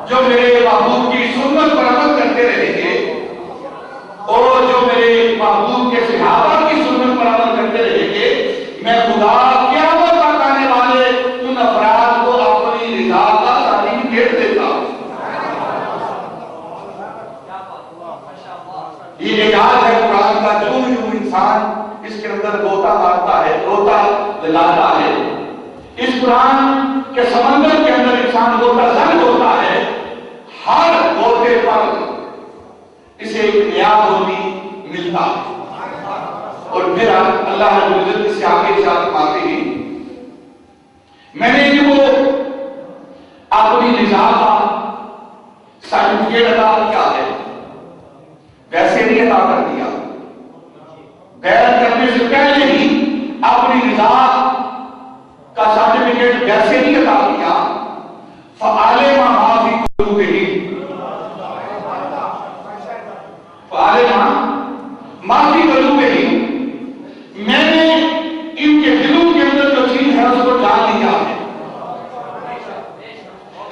جو میرے محبوب کی سنت پر عمل کرتے رہیں گے اور جو میرے محبوب کے صحابہ کی سنت پر عمل کرتے رہیں گے، میں خدا قیامت تک آنے والے ان افراد کو اپنی رضا کا سرٹیفکیٹ دیتا ہوں۔ یہ اعجاز ہے قرآن کا، جو انسان اس کے اندر غوطہ مارتا ہے، غوطہ دلاتا ہے، اس قرآن کے سمندر کے اندر انسان غوطہ زن ہوتا ہے، ہر غوطے پر اسے ایک نیا موتی ملتا ہے۔ اور پھر اللہ رب العزت سے آگے ساتھ پاتے ہیں، میں نے ان کو اپنی رضا کا سرٹیفکیٹ عطا کیا ہے، ویسے نہیں عطا کر دیا، بیعت کرنے سے پہلے ہی اپنی رضا کا سرٹیفکیٹ ویسے نہیں عطا کیا۔ فَعَلِمَ مَا فِي قُلُوبِهِمْ، مَا فِي قُلُوبِهِمْ، میں نے ان کے دلوں کے اندر جو چیز ہے اس کو جان لیا ہے۔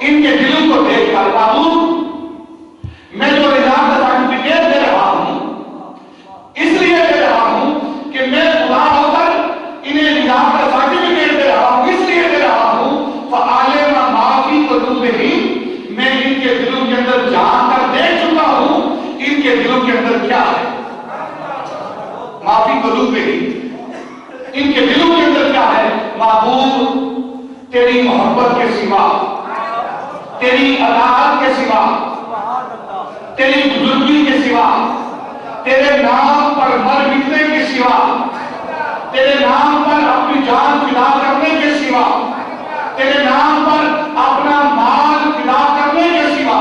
ان کے دلوں کو دیکھ کر معبود میں جو رضا کا سرٹیفکیٹ دے رہا ہوں اس لیے دے رہا ہوں کہ میں خدا ہو کر انہیں رضا کا سرٹیفکیٹ دے رہا ہوں، اس لیے دے رہا ہوں فَعَلِمَ مَا فِي قُلُوبِهِمْ، میں ان کے دلوں کے اندر جان کر دیکھ چکا ہوں ان کے دلوں کے اندر کیا ہے۔ مَا فِي قُلُوبِهِمْ، ان کے دلوں کے اندر کیا ہے۔ محبوب تیری محبت کے سوا، تیری عطاعت کے سوا، تیری بزرگی کے سوا، تیرے نام پر مر مٹنے کے سوا، تیرے نام پر اپنی جان فدا کرنے کے سوا، تیرے نام پر اپنا مال فدا کرنے کے سوا،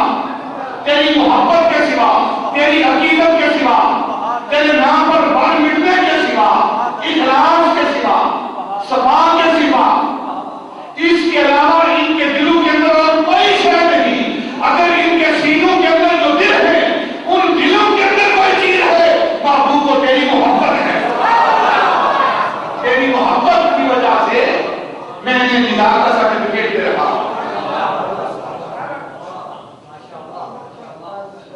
تیری محبت کے سوا، تیری عقیدت کے سوا، تیرے نام پر مر مٹنے کے سوا، اخلاص کے سوا، صفا کے سوا، اس کے علاوہ ان کے دلوں کے اندر اور کوئی شے نہیں۔ اگر ان کے سینوں کے اندر جو دل ہے ان دلوں کے اندر کوئی چیز ہے، محبوب کو تیری محبت ہے، تیری محبت کی وجہ سے میں نے رضا کا سرٹیفکیٹ دے رہا ہوں۔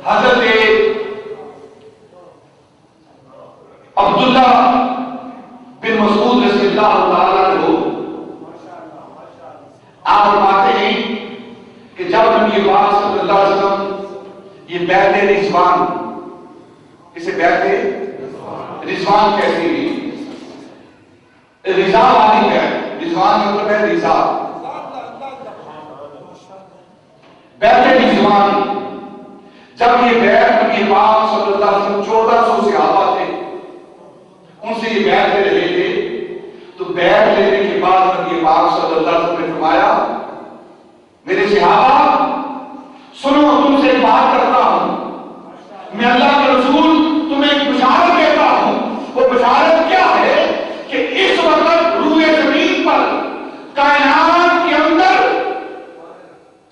حضرت عبداللہ بن مسعود رضی اللہ تعالیٰ عنہ آپ فرماتے ہیں کہ جب نبی پاک صلی اللہ علیہ وسلم یہ بیعت رضوان، اسے بیعت رضوان کہتے ہیں، رضا والی بیعت، رضوان کا مطلب ہے رضا، بیعت رضوان، جب یہ بیعت نبی پاک صلی اللہ علیہ وسلم 1400 صحابہ تھے ان سے یہ بیعت لے رہے تھے، تو بیعت لینے کے بعد نبی پاک صلی اللہ علیہ وسلم نے فرمایا میرے صحابہ سنو، تم سے ایک بات کرتا ہوں، میں اللہ کے رسول تمہیں ایک بشارت دیتا ہوں۔ وہ بشارت کیا ہے کہ اس وقت روئے زمین پر کائنات کے اندر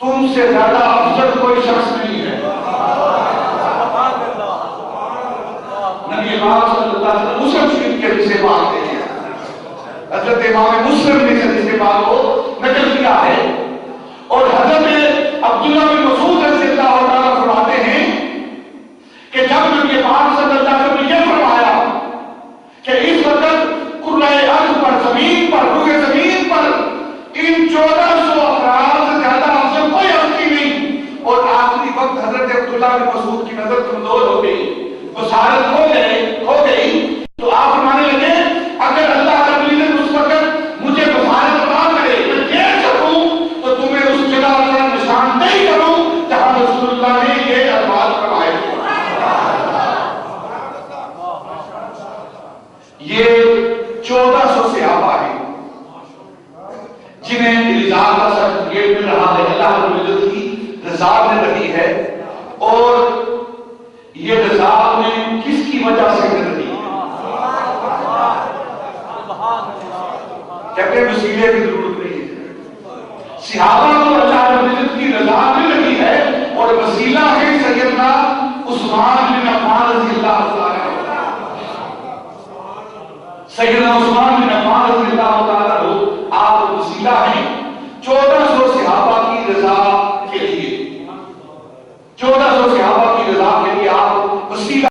تم سے زیادہ افضل کوئی شخص نہیں ہے۔ نبی پاک صلی اللہ علیہ وسلم مسلم شریف کے حدیث پاک ہیں، حضرت امام مسلم نے حدیث پاک کو نقل کیا ہے، اور حضرت عبداللہ بن مسعود رضی اللہ تعالیٰ فرماتے ہیں کہ جب نبی پاک صلی اللہ علیہ وسلم نے یہ فرمایا کہ اس وقت کرۂ ارض پر، زمین پر، روئے زمین پر ان 1400 افراد سے زیادہ افضل کوئی ہستی نہیں، اور آخری وقت حضرت عبداللہ بن مسعود کی نظر کمزور ہو گئی، بشارت ہو گئی، تو آپ فرمانے لگے اگر اللہ رب العزت اس وقت مجھے بشارت عطا کرے، میں دیکھ سکوں تو تمہیں اس جگہ کا نشاندہی کروں جہاں رسول اللہ نے یہ الفاظ فرمائے۔ یہ 1400 صحابہ ہیں جنہیں رضا کا سرٹیفکیٹ مل رہا ہے، اللہ رب العزت کی رضا مل رہی ہے، اور یہ رضا میں کس کی وجہ سے مل رہی ہے؟ کہتے ہیں وسیلے کی ضرورت نہیں ہے۔ صحابہ کو